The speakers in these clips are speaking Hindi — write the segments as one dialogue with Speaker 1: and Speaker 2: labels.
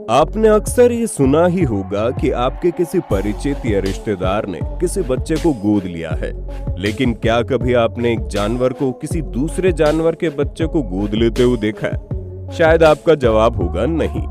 Speaker 1: आपने अक्सर ये सुना ही होगा कि आपके किसी परिचित या रिश्तेदार ने किसी बच्चे को गोद लिया है। लेकिन क्या कभी आपने एक जानवर को किसी दूसरे जानवर के बच्चे को गोद लेते हुए देखा है? शायद आपका जवाब होगा नहीं,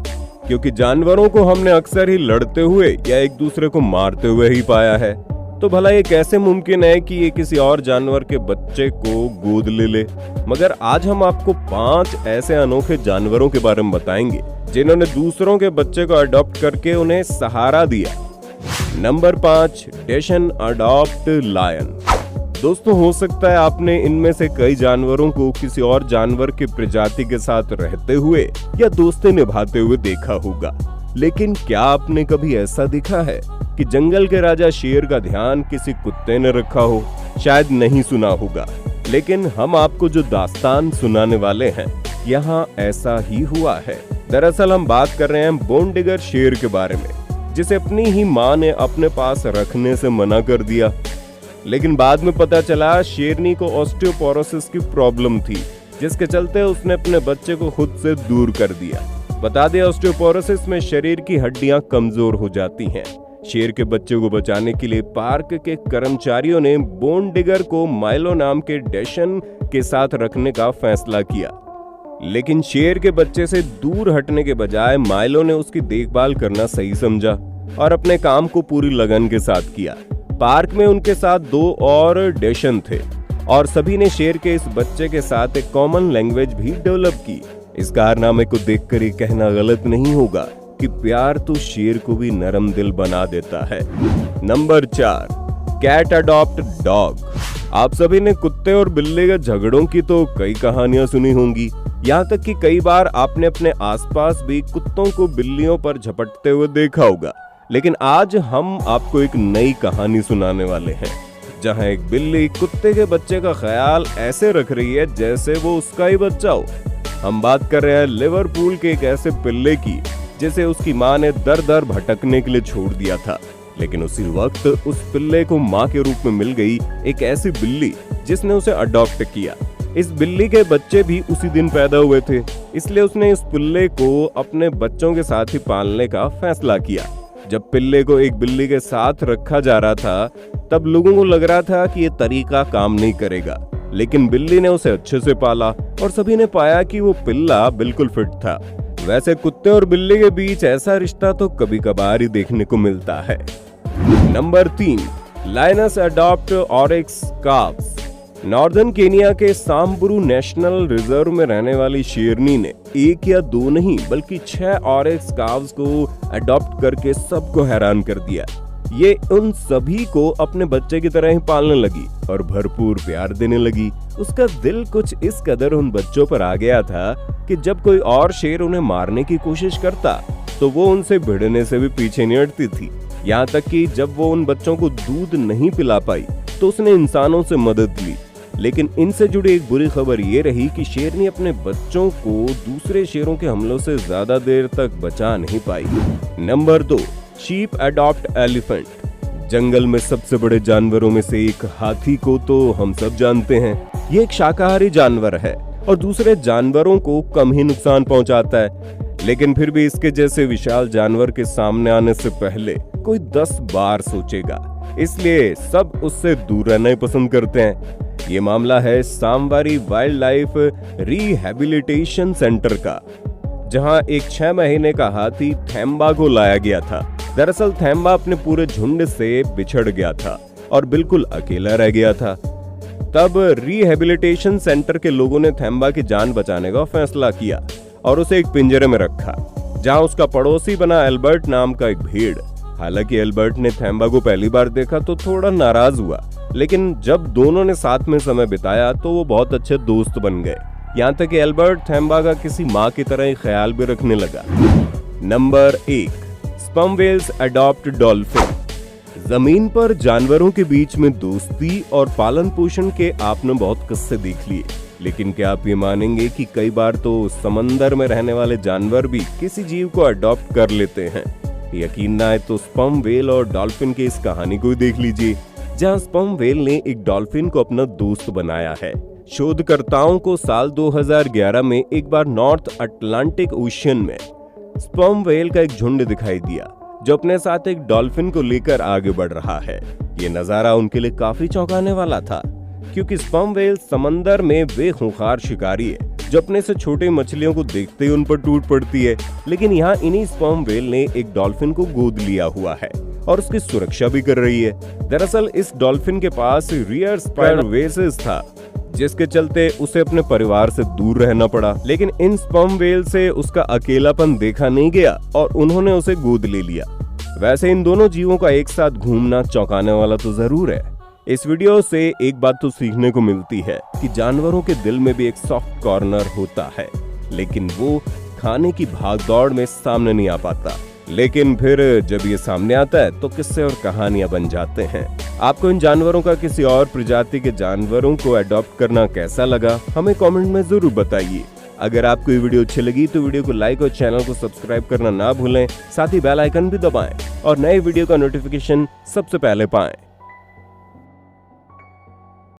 Speaker 1: क्योंकि जानवरों को हमने अक्सर ही लड़ते हुए या एक दूसरे को मारते हुए ही पाया है। तो भला ये कैसे मुमकिन है कि ये किसी और जानवर के बच्चे को गोद ले? मगर आज हम आपको 5 ऐसे अनोखे जानवरों के बारे में बताएंगे जिन्होंने दूसरों के बच्चे को अडॉप्ट करके उन्हें सहारा दिया। नंबर 5, डेशन अडॉप्ट लायन। दोस्तों, हो सकता है आपने इनमें से कई जानवरों को किसी और जानवर की प्रजाति के साथ रहते हुए या दोस्ती निभाते हुए देखा होगा, लेकिन क्या आपने कभी ऐसा देखा है कि जंगल के राजा शेर का ध्यान किसी कुत्ते ने रखा हो? शायद नहीं सुना होगा, लेकिन हम आपको जो दास्तान सुनाने वाले हैं यहाँ ऐसा ही हुआ है। दरअसल हम बात कर रहे हैं बोन डिगर शेर के बारे में, जिसे अपनी ही माँ ने अपने पास रखने से मना कर दिया। लेकिन बाद में पता चला शेरनी को ऑस्टियोपोरोसिस की प्रॉब्लम थी, जिसके चलते उसने अपने बच्चे को खुद से दूर कर दिया। बता दें, ऑस्टियोपोरोसिस में शरीर की हड्डियां कमजोर हो जाती हैं। शेर के बच्चे को बचाने के लिए पार्क के कर्मचारियों ने बोन डिगर को माइलो नाम के डेशन के साथ रखने का फैसला किया। लेकिन शेर के बच्चे से दूर हटने के बजाय माइलो ने उसकी देखभाल करना सही समझा और अपने काम को पूरी लगन के साथ किया। पार्क में उनके साथ 2 और डेशन थे और सभी ने शेर के इस बच्चे के साथ एक कॉमन लैंग्वेज भी डेवलप की। इस कारनामे को देखकर ये कहना गलत नहीं होगा कि प्यार तो शेर को भी नरम दिल बना देता है। Number 4, cat adopt dog. आप सभी ने कुत्ते और बिल्ली के झगड़ों की तो कई कहानियां सुनी होंगी। यहाँ तक कि कई बार आपने अपने आसपास भी कुत्तों को बिल्लियों पर झपटते हुए देखा होगा। लेकिन आज हम आपको एक नई कहानी सुनाने वाले हैं, जहाँ एक बिल्ली कुत्ते के बच्चे का ख्याल ऐसे रख रही है जैसे वो उसका ही बच्चा हो। हम बात कर रहे हैं लिवरपूल के एक ऐसे पिल्ले की जिसे उसकी माँ ने दर दर भटकने के लिए छोड़ दिया था। लेकिन उसी वक्त उस पिल्ले को माँ के रूप में मिल गई एक ऐसी बिल्ली जिसने उसे अडॉप्ट किया। इस बिल्ली के बच्चे भी उसी दिन पैदा हुए थे, इसलिए उसने इस पिल्ले को अपने बच्चों के साथ ही पालने का फैसला किया। जब पिल्ले को एक बिल्ली के साथ रखा जा रहा था, तब लोगों को लग रहा था कि ये तरीका काम नहीं करेगा, लेकिन बिल्ली ने उसे अच्छे से पाला और सभी ने पाया कि वो पिल्ला बिल्कुल फिट था। वैसे कुत्ते और बिल्ली के बीच ऐसा रिश्ता तो कभी कभार ही देखने को मिलता है। Number 3, lioness adopt oryx calves. Northern Kenya के सांबुरू नेशनल रिजर्व में रहने वाली शेरनी ने 1 या 2 नहीं बल्कि 6 ऑरिक्स काव्स को अडॉप्ट करके सबको हैरान कर दिया। ये उन सभी को अपने बच्चे की तरह ही पालने लगी और भरपूर प्यार देने लगी। उसका दिल कुछ इस कदर उन बच्चों पर आ गया था कि जब कोई और शेर उन्हें मारने की कोशिश करता तो वो उनसे भिड़ने से भी पीछे नहीं हटती थी। यहाँ तक कि जब वो उन बच्चों को दूध नहीं पिला पाई तो उसने इंसानों से मदद ली। लेकिन इनसे जुड़ी एक बुरी खबर ये रही कि शेरनी अपने बच्चों को दूसरे शेरों के हमलों से ज्यादा देर तक बचा नहीं पाई। Number 2, sheep adopt elephant. जंगल में सबसे बड़े जानवरों में से एक हाथी को तो हम सब जानते हैं। ये एक शाकाहारी जानवर है और दूसरे जानवरों को कम ही नुकसान पहुंचाता है। लेकिन फिर भी इसके जैसे विशाल जानवर के सामने आने से पहले कोई 10 बार सोचेगा, इसलिए सब उससे दूर रहना ही पसंद करते हैं। ये मामला है सांवारी वाइल्ड लाइफ रिहैबिलिटेशन सेंटर का, जहां एक 6 महीने का हाथी थेम्बा को लाया गया था। दरअसल थेम्बा अपने पूरे झुंड से बिछड़ गया था और बिल्कुल अकेला रह गया था। तब रिहैबिलिटेशन सेंटर के लोगों ने थेम्बा की जान बचाने का फैसला किया और उसे एक पिंजरे में रखा, जहां उसका पड़ोसी बना एल्बर्ट नाम का एक भेड़। हालांकि एल्बर्ट ने थेम्बा को पहली बार देखा तो थोड़ा नाराज हुआ, लेकिन जब दोनों ने साथ में समय बिताया तो वो बहुत अच्छे दोस्त बन गए। यहाँ तक कि एल्बर्ट थेम्बा का किसी माँ की तरह ही ख्याल भी रखने लगा। Number 1, sperm whales adopt dolphin. जमीन पर जानवरों के बीच में दोस्ती और पालन पोषण के आपने बहुत किस्से देख लिए, लेकिन क्या आप ये मानेंगे कि कई बार तो समंदर में रहने वाले जानवर भी किसी जीव को अडॉप्ट कर लेते हैं? यकीन ना आए तो स्पर्म व्हेल और डॉल्फिन की इस कहानी को देख लीजिए, जहां स्पर्म व्हेल ने एक डॉल्फिन को अपना दोस्त बनाया है। शोधकर्ताओं को साल 2011 में एक बार नॉर्थ अटलांटिक ओशियन में स्पर्म व्हेल का एक झुंड दिखाई दिया जो अपने साथ एक डॉल्फिन को लेकर आगे बढ़ रहा है। ये नजारा उनके लिए काफी चौंकाने वाला था, क्योंकि स्पर्म व्हेल समंदर में वे खूंखार शिकारी है जो अपने से छोटे मछलियों को देखते ही उन पर टूट पड़ती है। लेकिन यहाँ इन्हीं स्पर्म व्हेल ने एक डॉल्फिन को गोद लिया हुआ है और उसकी सुरक्षा भी कर रही है। दरअसल इस डॉल्फिन के पास रियर स्पाइनल वेसिस था, जिसके चलते उसे अपने परिवार से दूर रहना पड़ा। लेकिन इन स्पर्म व्हेल से उसका अकेलापन देखा नहीं गया और उन्होंने उसे गोद ले लिया। वैसे इन दोनों जीवों का एक साथ घूमना चौंकाने वाला तो जरूर है। इस वीडियो से एक बात तो सीखने को मिलती है कि जानवरों के दिल में भी एक सॉफ्ट कॉर्नर होता है, लेकिन वो खाने की भागदौड़ में सामने नहीं आ पाता। लेकिन फिर जब ये सामने आता है तो किस्से और कहानियां बन जाते हैं। आपको इन जानवरों का किसी और प्रजाति के जानवरों को अडॉप्ट करना कैसा लगा, हमें कमेंट में जरूर बताइए। अगर आपको ये वीडियो अच्छी लगी तो वीडियो को लाइक और चैनल को सब्सक्राइब करना ना भूलें। साथ ही बेल आइकन भी दबाएं और नए वीडियो का नोटिफिकेशन सबसे पहले पाएं।